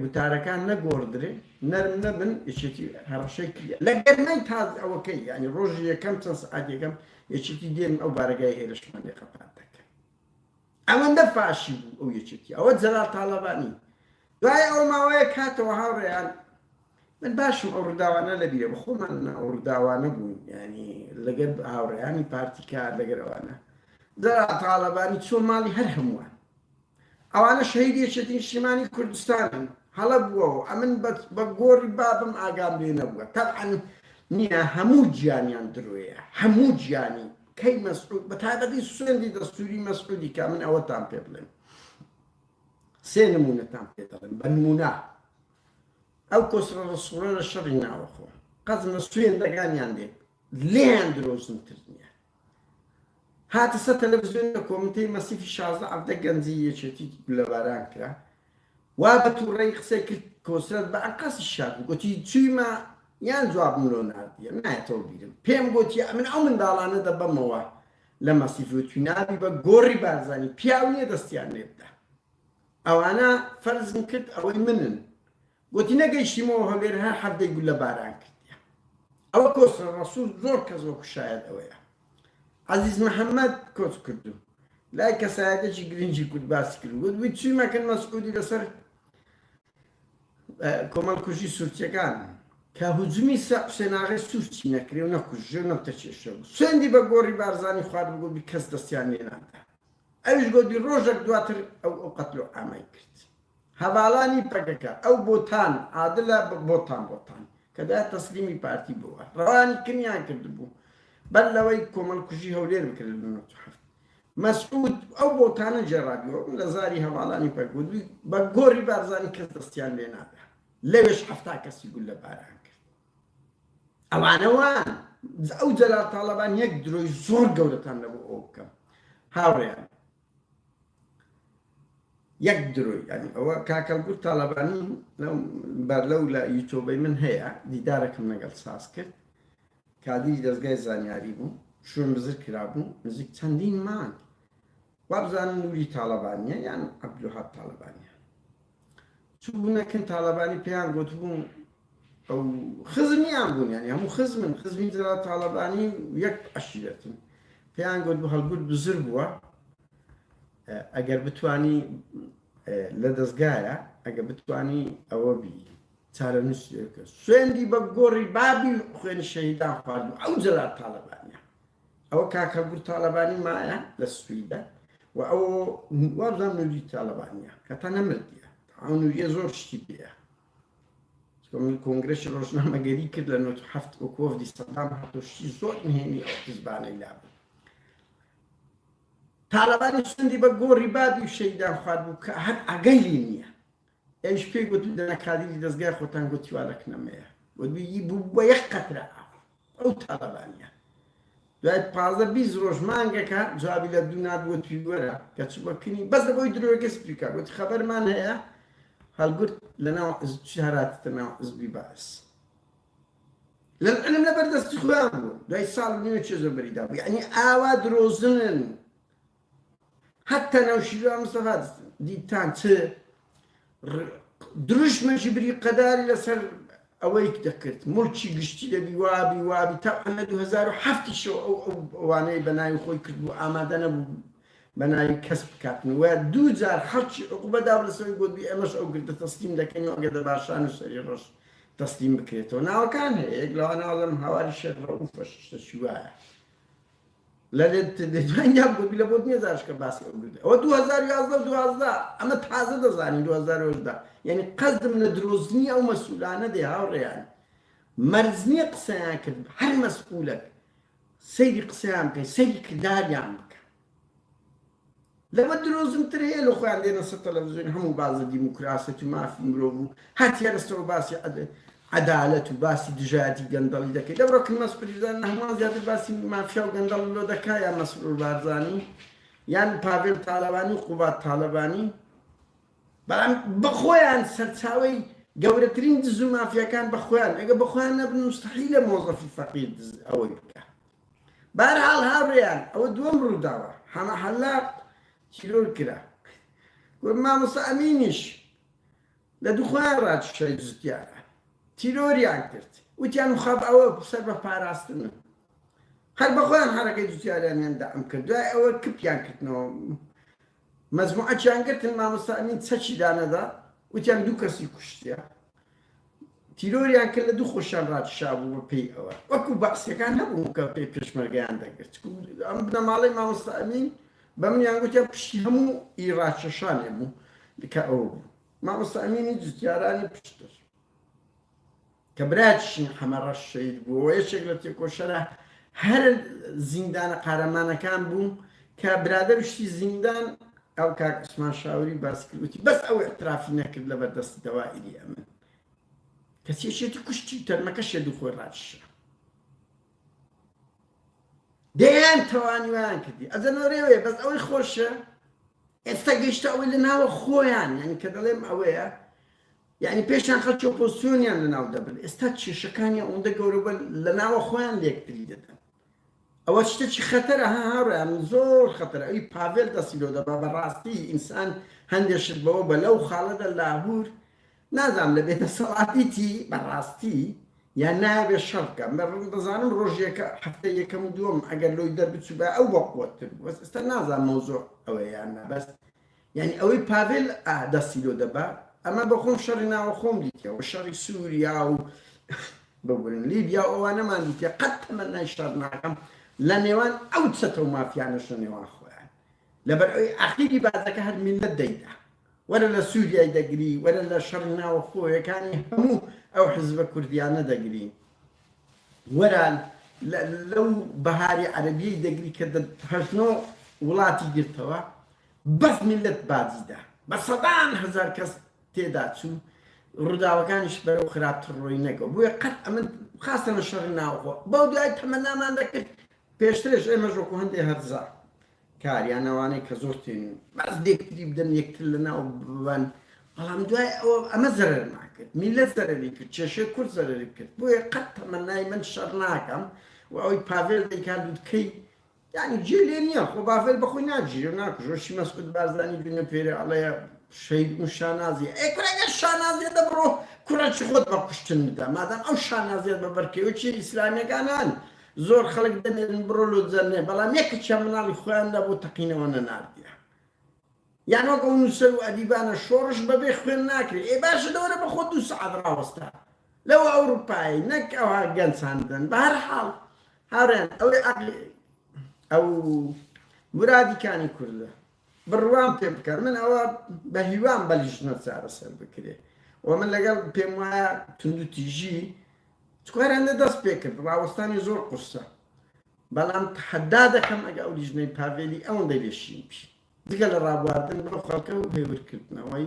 وتارەکان نەگۆڕدرێ نەرم نەبن یەکێتی هەڕەشەی لە گەرمای تاز ئەوەکەی ینی ڕۆژی یەکەم چەند سعات یەکەم یەکێتی دێن ئەو بارگای هێرشمان لێ قەپات دەکەن ئەوەندە فاشی بوو ئەو یەکێتی ئەوە جەلال تاڵەبانی دوای ئەو ماوەیە کاتەوە هاوڕێیان من باشم ئەو ڕووداوانە لەبیرە بە خۆمان ئەو ڕووداوانە بوون ینی لەگەر هاوڕێیانی پارتی کار لەگەر ئەوانە جەلال تاڵەبانی چۆن ماڵی هەر هەمووان ئەوانە شەهیدی یەکێتی نیشتیمانی کوردستانن هەڵە بووەوە ئەمن بە گۆڕی بابم ئاگام لێ نەبووە تەبعەن نییە هەموو گیانیان درۆیە هەموو گیانی کەی مەسعود بە تایبەتی سوێندی دەستوری مەسعودی کە من ئەوەتان پێ بڵێن سێ نمونەتان پێ دەڵێن بە نمونە ئەو کۆسرە ڕسوورە لە شەڕی ناوەخۆ قەزمە سوێندەکانیان دێت لێیان درۆزنتر نییە هاتە سە تەلەڤیزیۆن لە کۆمتەی مەسیفی 16 عەبدە گەنجی یەکێتی گولەباران کرا وا بە تووڕەی قسەی کرد کۆسرەت بە ئەنقەسی شاد گوتی چوویمە یان جوابم لۆ ناردیە نایەتەوە بیرم پێم گوتی من ئەو منداڵانە دەبەمەوە لە مەسیفی وتی نابی بە گۆڕی بارزانی پیاو نییە دەستیان لێ بدە ئەوانە فەرزم کرد ئەوەی منن گوتی نەگەیشتیمەوە هەولێر هەر هەردەی گولەباران کردیە ئەوە کۆسرە ڕەسوول زۆر کەس وەکو شاید ئەوەیە عزیز محەممەد کۆچ کردو لای کەسایەتێکی گرنگی کورد باسی کرد گوت چوویمەکەن مەسعودی لەسەر کۆمەڵکوژی سوورچیەکان کە هجومی حوسێناغی سوورچی نەکرێ و نەکوژێ و نەتەچێشە بوو سوێندی بە گۆڕی بارزانی خوارد بگوبی کەس دەستیان لێ نادا ئەویش گوتی ڕۆژێک دواتر ئەو قەتل و ئامای کرد هەواڵانی پەکەکە ئەو بۆتان عادلە بۆتان کە دا تەسلیمی پارتی بووە ڕەوانی کنیان کردبوو بەر لەوەی کۆمەڵکوژی هەولێر بکرد مەسعود ئەو بۆتانە جێڕابیەوە لە زاری هەواڵانی پەکوودوی بە گۆڕی بارزانی کەس دەستیان لێ نادا لەوێش هەفتا کەسی گول لە باران کرد ئەوانەوان ئەو جەلال تاڵەبان یەک درۆی زۆر گەورەتان لەبوو ئەو بکەم هاوڕێیان یەک درۆی ینی ئەوە کاکەلگوور تاڵەبانی بەرلەو لە یوتۆبەی من هەیە دیدارەکەم لەگەڵ ساز کرد کادیری دەستگای زانیاری بوو شوێن بزر کرابوو نزیک چەندین مانگ وابزانن نوری تاڵەبانیە یان عەبدولوهاب تاڵەبانیە چوو بوونەکەن تاڵەبانی پێیان گوتبوون ئەو خزمیان بوون ینی هەموو خزمی جەلال تاڵەبانی یەک عەشیرەتن پێیان گوت هەڵگورد بزر بووە ئەگەر بتوانی لە دەستگایە ئەگەر بتوانی ئەوە بی چارە نووسێکە سوێندی بە گۆڕی بابی خوێنی شەهیدان خوارد ئەو جەلال تاڵەبانیە ئەوە کاکەلگوور تاڵەبانی مایە لە سویدە و ئەو وابزان نوری تاڵەبانیە کە تا نەمردیە ئەو نوریە زۆر شتی پێە کۆنگرێکی ڕۆژنامەگەری کرد لە 97 وەکوۆفدی سەدام هاتۆشتی زۆر نهێنی ئەو حیزبانەی لابوو تاڵەبانی سوێندی بە گۆڕی بابی و شەهیدان خوارد بوو کە هەر ئاگەی نییە ئەویش پێی گوت لە کادیری دەستگای خۆتان گوتی والەکنەمەیە گوتبی بوو بە یەک قەترە ئەو تاڵەبانیە دوای 15-20 ڕۆژ مانگەکە جوابی لە دوو نادوەتوی وەرە کە چوبەکەنی بەس لەبۆی درۆیەکە سپیکا گوتی خەبەرمان هەیە هەڵگورد لەناو هەراتتە ناو حزبی باس لەم لەبەردەستی خۆیان بوو دوای ساڵ نیوە چێ زۆربەریدا بوو یعنی ئاوا درۆزنن حتى ناوشیروان مستەفا دیتان چ دروشمەشی بری قەداری لەسەر ئەوەی دەکرد مڵکی گشتی دەبی وابی تا لە 2007 شەوە ئەوانەی بەناوی خۆی کردبوو ئامادە نەبوو بەناوی کەسب بکاتن و دوو جار خەڵکی عقوبەدا لەسەوەی گوتبی ئەمەش ئەو گردە تەسلیم دەکەنەوە ئەگەر باشان و سەری ڕۆژ تەسلیم بکرێتەوە ناوەکان هەیە یەک لەوانە ئەڵێم هاواری شێخ ڕەئوفەش شتێکی وایە لەلێت دەتوانیا گوتبی لە بۆ نێزارشکە باسی ئەو گردە ئەوە 2011 ئەمە تازە دەزانین 2010 یعنی قەزدم لە درۆزنی ئەو مەسئولانە دێ هاوڕێیان مەرج نییە قسەیان کرد هەر مەسئولەک سەیری قسەیان بکەین سەیری کرداریان بکە لەمە درۆزنتر هەیە لە خۆیان دێنە سەر تەلەڤیزیۆن هەموو بازە دیموکراسی و مافی مرۆڤ و هەتیە لەستەوە باسی عدالەت و باسی دژایەتی گەندەڵی دەکەیت لەبڕۆکن مەسئولیزان هەمووان زیاتر باسی مافیا و گەندەڵ لۆ دەکا یان مەسئول بارزانی یان پاڤێل تاڵەبانی و قوبات تاڵەبانی بەڵام بەخۆیان سەرچاوەی گەورەترین دز و مافیەکان بەخۆیان ئەگە بەخۆیان نەبن مستەحیلە مۆزەفی فەقیر ئەوەی بکە بەهەرحاڵ هاوڕێیان ئەوە دووەم ڕووداوە حەلاق چیرۆر کرا گوت مامۆستا ئەمینیش لە دووخۆیان ڕاتشای زوتیارە تیرۆریان کرد وتیان مخاب ئەوە سەر بە پاراستنن هەر بەخۆیان حرەکەی جوتیاریانیان دائم کرد دوای ئەوە کپیان کردنەوە مەزموعەتیان گرتن مامۆستا ئەمین چەکی دانەدا وتیان دوو کەسی کوشتیە تیرۆریان کرد لە دوو خۆشیان ڕاتشا بوو بە پێی ئەوە وەکو بەعسیەکان نەبوو کە پێی پێشمەرگەیان دەگرت ئەم بنەماڵەی مامۆستا ئەمین بە منیان گوتیان پشتی هەموو ئیڕاکێشانێ بوو کە ئەوە بوو مامۆستا ئەمینی جوتیارانی پشتر کە برایەتیشی حەمەڕەش شەید بوو یەکێک لە تێکۆشەرە هەر زیندانە قارەمانەکان بوو کە برادەر شتی زیندان ئەو کاک عوسمان شاوری باس کردوتی بەس ئەو ئەترافی نەکرد لە بەردەستی دەوائری ئەمن کەسێشێتی کوشتی تەرمەکەشێ دووخۆی ڕاتشە دەیان تەوانیوان کردی ئەزەنەوەرێوێ بەس ئەوەی خۆشە ئێستا گەیشتە ئەوەی لە ناوە خۆیان یعنی کە دەڵێم ئەوەیە یعنی پێشان خەڵکی ئۆپۆزیسیۆنیان لە ناو دەبن ئێستا کێشەکانیان ئەوەندە گەورە لە ناوە خۆیان لێکتری دەدەن ئەوە شتێکی خەتەرە هاوڕێیان زۆر خەتەرە ئەوی پاڤێل دەسیلۆ دەبا بەڕاستی ئینسان هەندێشت بەوە بە لەو خاڵەدا لاهور نازام لە بێدەسەڵاتیتی بەڕاستی یان نابێ شەڕکە دەزانم ڕۆژێکە هەفتە یەکەم و دووەم ئەگەر لۆی دەربچوو بە ئەو بەقوتر بەس ئێستا نازان مەوزۆ ئەوەیان نابەست یعنی ئەوەی پاڤێل دەسیلۆ دەبا ئەمە بە خۆم شەڕی ناوە خۆم دیتەوە شەڕی سووریا و ببورن لیبیا ئەوانەمان دیتە قەت تەمەنای شەڕ ناکەم لە نێوان ئەو چەتە و مافیانەشە نێوان خۆیان لەبەر ئەوەی عەقیدی بازەکە هەر میلەت دەیدا وەرە لە سووریای دەگری وەرە لە شەڕی ناوە خۆیەکانی هەموو ئەو حزبە کوردیانە دەگری وەرە لەو بەهاری عەرەبیەی دەگری کە هەژنۆ وڵاتی گرتەوە بەس میلەت بازیدا بە سەدان هەزار کەس تێدا چوو ڕووداوەکانیش بەرەو خراپتر ڕۆی نەگەوە بۆیە قەت ئەمن خاستە لە شەڕی ناوەخۆ بەو دوای تەمەنامان دەکرد پێشترش ئێمە ژۆکو هەندێک هەرزا کاریانەوانەی کە زۆر تێنین باز دێکتری بدەن یەکتر لە ناو ببەن بەڵام دوای ئەوە ئەمە زەرەر ناکرد میلەت زەرەری کرد کێشەی کورد زەرەری کرد بۆیە قەت تەمەنای من شەڕ ناکەم و ئەوەی پاڤێل دەیکات دوتکەی یعنی جێ لێ نییە خۆ باڤێل بەخۆی ناگیرێ و ناکوژۆشی مەسعود بارزانی بینە پێرە ئەڵەیە شەید و شانازیە ئەی کوڕەگە شانازیە دەبڕۆ کوڕەکی خۆت بە کوشتن بدا مادام ئەو شانازیە بە بەرکەوێکی ئیسلامیەکانان زۆر خەڵک دەنێرن بڕۆ لۆ جەرنێ بەڵام یەکێکیان مناڵی خۆیاندا بۆ تەقینەوە نەناردیە یان وەک ئەو نووسەر و ئەدیبانە شۆڕش بەبێ خوێن ناکرێت ئێ باشە لەوەرە بە خۆ 2 سەعات ڕاوەستا لەوە ئەوروپایی نەک ئەوها گەنجاندن بە هەر حاڵ هاوڕێن ئەوەی ئەو مرادیکانی کوردە بڕوان پێ بکەر من ئەوە بە هیوان بەلیژنە چارەسەر بکرێ و من لەگەڵ پێم وایە تونند و تیژی چکارەندە دەست پێ کرد ڕاوەستانی زۆر قورسە بەڵام تەحەدا دەکەم ئەگە ئەو لیژنەی پاڤێلی ئەوەندە لێشین پی دیگە لە ڕابواردن بۆ خەڵکە و هێورکردنەوەی